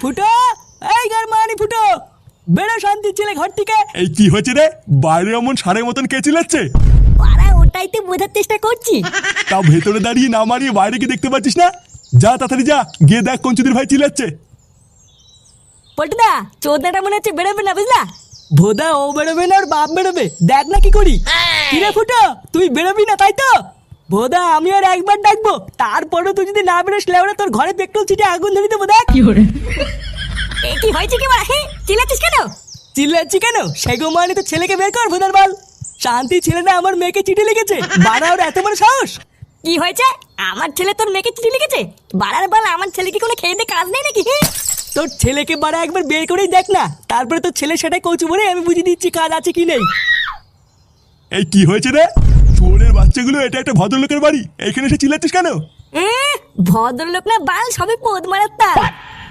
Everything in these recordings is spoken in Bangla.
ফুটো, এই ঘর মানি ফুটো, বেরো শান্তির ছেলে ঘর থেকে। এই কি হয়েছে রে? বাইরে এমন সারের মতন কে চিল্লাচ্ছে? পাড়া ওটাই তো বোঝার চেষ্টা করছি। তাও ভেতরে দাঁড়িয়ে না মারিয়ে বাইরে কি দেখতে পাচ্ছিস না? যা তাড়াতাড়ি যা, গিয়ে দেখ কঞ্চুদির ভাই চিল্লাচ্ছে। পল্টুদা, চোদনাটা মনে হচ্ছে বেরোবে না, বুঝলা? ভোদা ও বেরোবে না, ওর বাপ বেরোবে, দেখ না কি করি। কিরে ফুটো, তুই বেরোবি না তাই তো? ভোদা আমি আর একবার ডাকবো, তারপরও তুই যদি না বেরোস লেওরা তোর ঘরে পেট্রোল ছিটে আগুন ধরে দেবো। দেখ এ কি হয়েছে কি বাড়া? হ্যাঁ, চিল্লাচ্ছিস কেন? চিল্লাচ্ছি কেন? সেগো মানে তো ছেলেকে বের কর ভোদার বাল। শান্তি ছেলেটা আমার মেয়েকে চিঠি লিখেছে, বাড়া ওর এত বড় সাহস। কি হয়েছে? আমার ছেলে তোর মেয়েকে চিঠি লিখেছে? বাড়ার বাল, আমার ছেলে কি কোনো খেয়ে দিয়ে কাজ নেই নাকি? হ্যাঁ? তোর ছেলেকে বাড়া একবার বের করেই দেখ না, তারপরে তোর ছেলে সেটাই কৌচু বলে আমি বুঝিয়ে দিচ্ছি কাজ আছে কি নেই। এই কি হয়েছে রে? চোরের বাচ্চাগুলো, এটা একটা ভদ্রলোকের বাড়ি, এইখানে এসে চিল্লাচ্ছিস কেন? ভদ্রলোক না বাল, সবে পোদ মারার তার।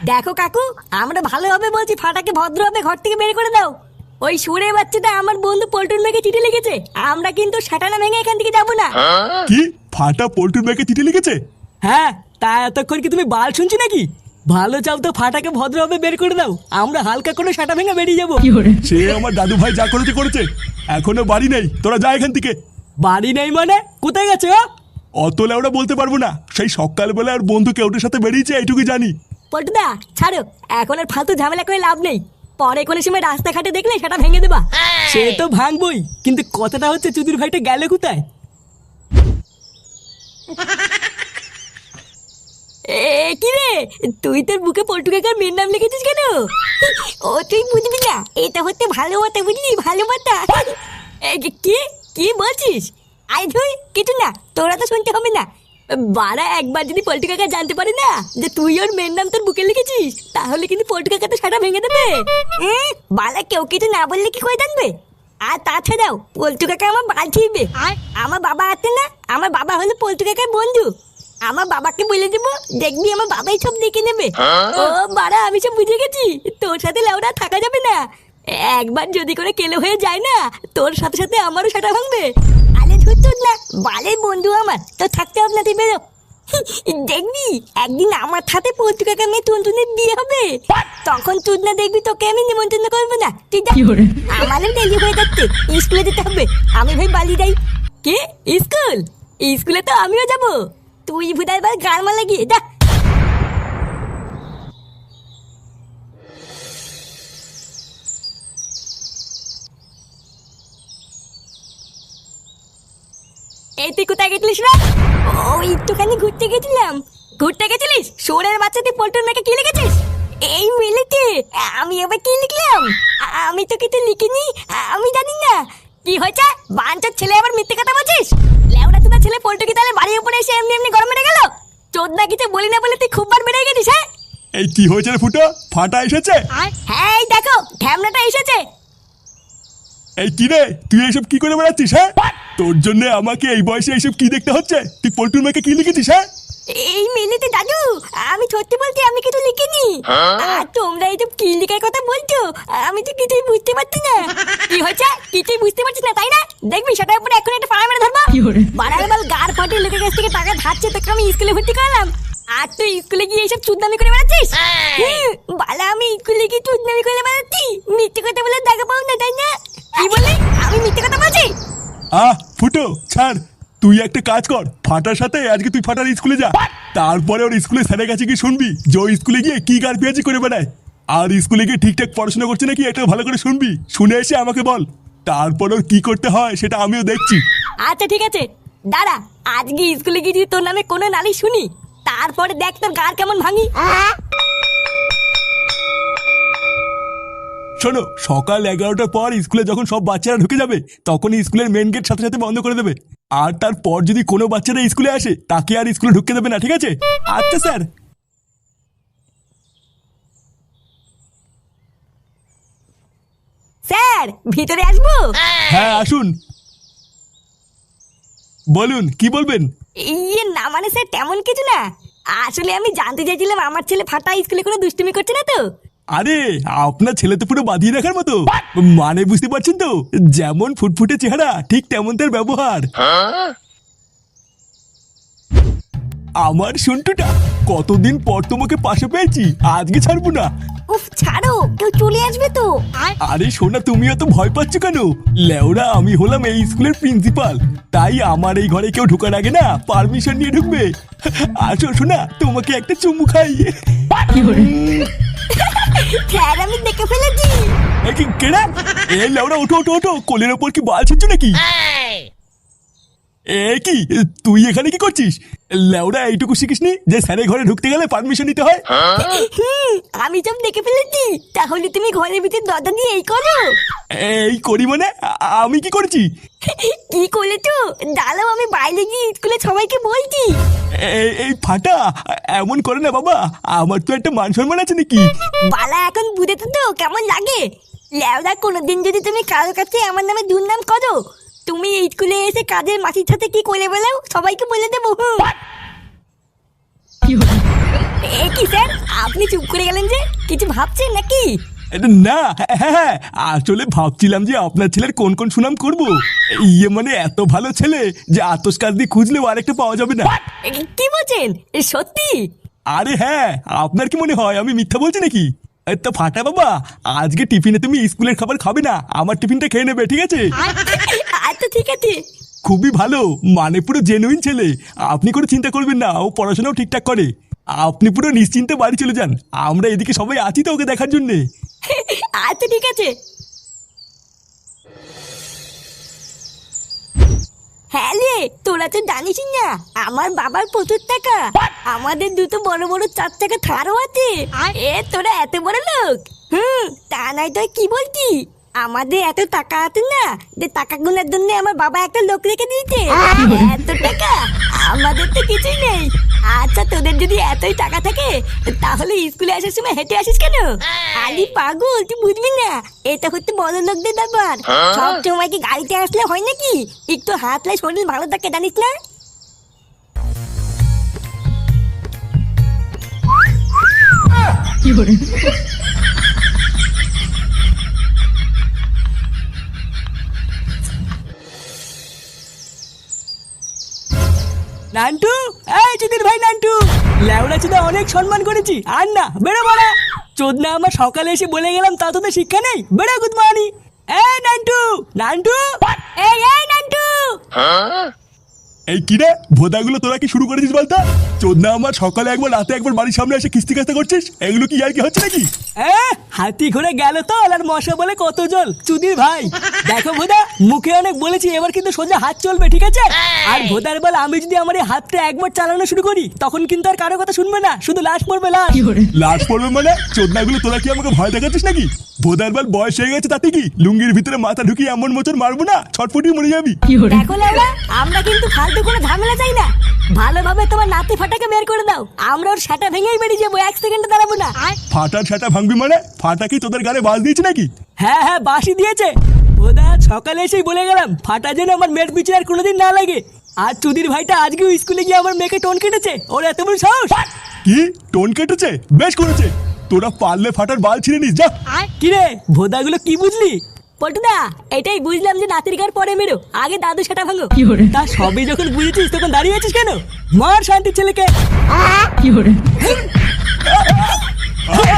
দেখো কাকু, আমরা ভালোভাবে বলছি ফাটাকে ভদ্রভাবে ঘর থেকে বের করে দাও। ওই সুরে বাচ্চাটা আমার বন্ধু পল্টুর মেয়েকে চিঠি লিখেছে, আমরা কিন্তু সাটানা ভেঙে এখান থেকে যাবো না। কি? ফাটা পল্টুর ব্যাগে চিঠি লিখেছে? হ্যাঁ, তা এতক্ষণ কি তুমি বাল শুনছি নাকি? ভালো চাও তো ফাটাকে ভদ্রভাবে বের করে দাও, আমরা হালকা করে সাটা ভেঙে বেরিয়ে যাবো। সে আমার দাদু ভাই যা করেছে করেছে, এখনো বাড়ি নেই, তোরা যা এখান থেকে। বাড়ি নেই মানে? কোথায় গেছে ও? অত লেওড়া বলতে পারবো না, সেই সকালবেলা আর বন্ধু কেউটের সাথে বেরিয়েছে, এইটুকু জানি। পল্টুদা ছাড়ো, এখন আর ফালতু ঝামেলা করে লাভ নেই। পরে কোনো সময় রাস্তাঘাটে দেখলে সেটা ভেঙে দেবা। সে তো ভাঙবই, কিন্তু কথাটা হচ্ছে চুদির ভাইটা গেল কোথায়? কি রে, তুই তোর বুকে পল্টু কাকার মেয়ের নাম লিখেছিস কেন? ও তুই বুঝবি না, এটা হচ্ছে ভালো কথা, বুঝলি? ভালো কথা। কি কি বলছিস? আই ধুই কিছু না, তোরা তো শুনতে হবে না। বাড়া, একবার যদি পল্টু কাকা জানতে পারে না যে তুই ওর মেয়ের নাম তোর বুকে লিখেছিস, তাহলে কিন্তু পল্টু কাকা তো সেটা ভেঙে দেবে। বাড়া, কেউ কিছু না বললে কি করে জানবে? আর তাছাড়াও পল্টু কাকা আমার বাল ছিড়বে। আমার বাবা আছে না, আমার বাবা হলো পল্টু কাকার বন্ধু। আমার বাবাকে বলে দিব, দেখবি আমার বাবাই সব দেখে নেবে। ও বাড়া, আমি সব বুঝে গেছি, তোর সাথে লেওড়া থাকা যাবে না। একবার যদি করে কেলো হয়ে যায় না, তোর সাথে সাথে আমারও সেটা ভাঙবে। আরে ধুর না, বালের বন্ধু আমার, তোর থাকতে হবে না, তুই বেরো। দেখবি একদিন আমার সাথে পল্টু কাকা মেয়ে টুনটুনের বিয়ে হবে, তখন তুই না দেখবি তোকে আমি নিমন্ত্রণ করবো না। তুই যা, আমারও দেরি হয়ে যাচ্ছে, স্কুলে যেতে হবে। আমি ভাই বালি যাই। কে? স্কুল? স্কুলে তো আমিও যাবো, তুই ভুদার বার গান মালা গিয়ে যা। এই তুই কোথায় গেছিলিস রে? ও একটুখানি ঘুরতে গেছিলাম। ঘুরতে গেছিলিস? সোরের বাচ্চা, তুই পল্টুর মেয়েকে কি লিখেছিস? এই মিলিতে আমি এবার কি লিখলাম? আমি তো কিছু লিখিনি, আমি জানি না। কি হয়েছে? বাঞ্চার ছেলে আবার মিথ্যে কথা বলছিস? লেওড়া চোদা ছেলে পল্টু কি তাহলে বাড়ির উপরে এসে এমনি এমনি গরম মেরে গেল? চোদনা কিছু বলি না বলে তুই খুব বার বেড়ে গেছিস। হ্যাঁ, এই কি হয়েছে রে ফুটো? ফাটা এসেছে? হ্যাঁ এই দেখো ঢ্যামনাটা এসেছে। এই কি রে, তুই এইসব কি করে বেড়াচ্ছিস? হ্যাঁ, তোর জন্য আমাকে এই বয়সে এইসব কি দেখতে হচ্ছে? তুই পল্টুর মেয়েকে কি লিখেছিস? হ্যাঁ, এই মিলিতে দাদু, আমি সত্যি বলতে আমি কিছু লিখিনি। আর তোমরা এই তো কি লিখার কথা বলছো, আমি তো কিছুই বুঝতে পারছি না। কি হয়েছে? কিছুই বুঝতে পারছিস না তাই না? দেখবি সেটার উপরে এখন একটা ফাড়া মেরে ধরবো। বাড়ার বাল গার ফাটিয়ে লোকের কাছ থেকে টাকা ধাচ্ছে, তোকে আমি স্কুলে ভর্তি করলাম, আর তুই স্কুলে গিয়ে এইসব চুদনামি করে বেড়াচ্ছিস। বালা, আমি স্কুলে গিয়ে চুদনামি করে বেড়াচ্ছি? মিথ্যে কথা বলে দেখা পাও না তাই না? কি বলে আমি মিথ্যে কথা বলছি? ফুটো ছাড়, তুই একটা কাজ কর, ফাটার সাথে আজকে তুই ফাটার স্কুলে যা, তারপরে ওর স্কুলে স্যারের কাছে গিয়ে শুনবি যে ওই স্কুলে গিয়ে কি গার পেঁয়াজি করে বেড়ায়, আর স্কুলে গিয়ে ঠিকঠাক পড়াশোনা করছে নাকি এটা ভালো করে শুনবি, শুনে এসে আমাকে বল, তারপর ওর কি করতে হয় সেটা আমিও দেখছি। আচ্ছা ঠিক আছে, দাঁড়া, আজকে স্কুলে গিয়ে যদি তোর নামে কোনো নালিশ শুনি, তারপরে দেখ তোর গার কেমন ভাঙি। শোনো, সকাল 11টার পর স্কুলে যখন সব বাচ্চারা ঢুকে যাবে, তখন স্কুলের মেন গেট সাথে সাথে বন্ধ করে দেবে, আর তারপর যদি কোনো বাচ্চারা স্কুলে আসে তাকে আর স্কুলে ঢুকতে দেবে না, ঠিক আছে? আচ্ছা স্যার। স্যার ভিতরে আসবো? হ্যাঁ আসুন, বলুন কি বলবেন? ইয়ে না মানে স্যার তেমন কিছু না, আসলে আমি জানতে চাইছিলাম আমার ছেলে ফাটা স্কুলে কোনো দুষ্টুমি করছে না তো। আরে আপনার ছেলে তো পুরো বাঁধিয়ে রাখার মতো, মানে বুঝতে পারছেন তো, যেমন ফুটফুটে চেহারা ঠিক তেমন তার ব্যবহার। আমার সন্টুটা, কতদিন পর তোমাকে পাশে পেয়েছি, আজকে ছাড়বো না। উফ ছাড়ো, কেউ চলে আসবে তো। আরে সোনা, তুমি এত ভয় পাচ্ছ কেন? লেওরা, আমি হলাম এই স্কুলের প্রিন্সিপাল, তাই আমার এই ঘরে কেউ ঢোকার আগে না পারমিশন নিয়ে ঢুকবে। আসো সোনা, তোমাকে একটা চুমু খাই। স্যার আমি দেখে ফেলেছি। কেডা? এ লেওরা, ওঠো ওঠো ওঠো, কোলের ওপর কি বাল ছিচ্ছ নাকি? এ কি, তুই এখানে কি করছিস? লেওরা, এইটুকু শিখিসনি যে স্যারের ঘরে ঢুকতে গেলে পারমিশন নিতে হয়? আমি সব দেখে ফেলেছি। তাহলে তুমি ঘরের ভিতর দরজা দিয়ে এই করো। এই করি মানে? আমি কি করেছি? কি করেছো? দাঁড়াও, আমি বাইরে গিয়ে স্কুলে সবাইকে বলছি। এই ফাটা, এমন করে না বাবা, আমার তো একটা মান সম্মান আছে নাকি? বালা এখন বুঝেছো তো কেমন লাগে? লেওদা, কোনোদিন যদি তুমি কারোর কাছে আমার নামে দুর্নাম করো, তুমি এই স্কুলে এসে কাজের মাসির সাথে কি করে বেলাও সবাইকে বলে দেবো। এ কি স্যার, আপনি চুপ করে গেলেন যে? কিছু ভাবছেন নাকি? না, হ্যাঁ, আসলে ভাবছিলাম যে আপনার ছেলের কোন কোন সুনাম করব। ইয়ে মানে, এত ভালো ছেলে যে আতস কাজ দিয়ে খুঁজলেও আরেকটা পাওয়া যাবে না। কি বলছেন? সত্যি? আরে হ্যাঁ, আপনার কি মনে হয় আমি মিথ্যা বলছি নাকি? তো ফাটা বাবা, আজকে টিফিনে তুমি স্কুলের খাবার খাবে না, আমার টিফিনটা খেয়ে নেবে, ঠিক আছে? আচ্ছা ঠিক আছে। খুবই ভালো, মানে পুরো জেনুইন ছেলে। আপনি কোনো চিন্তা করবেন না, ও পড়াশোনাও ঠিকঠাক করে। আপনি পুরো নিশ্চিন্তে বাড়ি চলে যান, আমরা এদিকে সবাই আছি তো ওকে দেখার জন্যে। আচ্ছা ঠিক আছে। হ্যাঁ রে, তোরা তো জানিস না আমার বাবার প্রচুর টাকা। আমাদের দুটো বড় বড় 4 চাকা থারও আছে। এ তোরা এত বড় লোক? তা নাই তো কি বলছি? আমাদের এত টাকা আছে না যে টাকা গুনার জন্য আমার বাবা একটা লোক রেখে দিয়েছে। এত টাকা আমাদের তো কিছুই নেই। আচ্ছা, তোদের যদি এতই টাকা থাকে তাহলে স্কুলে আসার সময় হেঁটে আসিস কেন? আলি পাগল, তুই বুঝবি না, এটা হচ্ছে বড় লোকদের ব্যাপার। সব সময় কি গাড়িতে আসলে হয় নাকি? একটু হাতলে শরীর ভালো থাকে, জানিস না? নান্টু, এই চুদির ভাই নান্টু, লেওড়া চুদা অনেক সম্মান করেছি, আর না বেরো বড়া। চোদনা আমার সকালে এসে বলে গেলাম, তা তোদের শিক্ষা নেই? বেরো গুদমানি। এই নান্টু, নান্টু, এই নান্টু। এই কি রে ভোদাগুলো, তোরা কি শুরু করেছিস বলতো? চোদনা আমার সকালে একবার, রাতে একবার বাড়ির সামনে এসে কিস্তি কাস্তা করছিস, এগুলো কি আর কি হচ্ছে নাকি? হাতি ঘুরে গেল তো, আর মশা বলে কত জল। চুদির ভাই দেখো ভোদা, মুখে অনেক বলেছি, এবার কিন্তু সোজা হাত চলবে, ঠিক আছে? আর ভোদার বল, আমি যদি আমার এই হাতটা একবার চালানো শুরু করি তখন কিন্তু আর কারো কথা শুনবে না, শুধু লাশ পড়বে, লাশ। লাশ পড়বে মানে? চোদনাগুলো তোরা কি আমাকে ভয় দেখাচ্ছিস নাকি? ভোদার বল বয়স হয়ে গেছে, তাতে কি? লুঙ্গির ভিতরে মাথা ঢুকিয়ে এমন মোচড় মারবো না, ছটফটিয়ে মরে যাবি। দেখো লেওড়া, আমরা কিন্তু ফালতু কোনো ঝামেলা চাই না। ভালোভাবে তোমার নাতি ফাটাকে বের করে দাও, আমরা ওর সেটা ভেঙেই বেরিয়ে যাবো, 1 সেকেন্ডে দাঁড়াবো না। ফাটার সেটা ভাঙবি মানে? ফাটা কি তোদের গালে বাজ দিয়েছে নাকি? হ্যাঁ হ্যাঁ, বাসি দিয়েছে। ভোদা সকালে এসেই বলে গেলাম, ফাটা যেন আমার মেয়ের পিছনে আর কোনোদিন না লাগে। আর চুদির ভাইটা আজকেও স্কুলে গিয়ে আমার মেয়েকে টোন কেটেছে, ওর এত বড় সাহস। কি টোন কেটেছে? বেশ করেছে, তোরা পারলে ফাটার বাল ছিঁড়ে নিস, যা। কিরে ভোদাগুলো কি বুঝলি? পটুদা, এটাই বুঝলাম যে নাতির গার পরে মেরো, আগে দাদু সেটা ভাঙো। তা সবই যখন বুঝেছিস তখন দাঁড়িয়ে আছিস কেন? মার শান্তির ছেলেকে।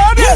আরে!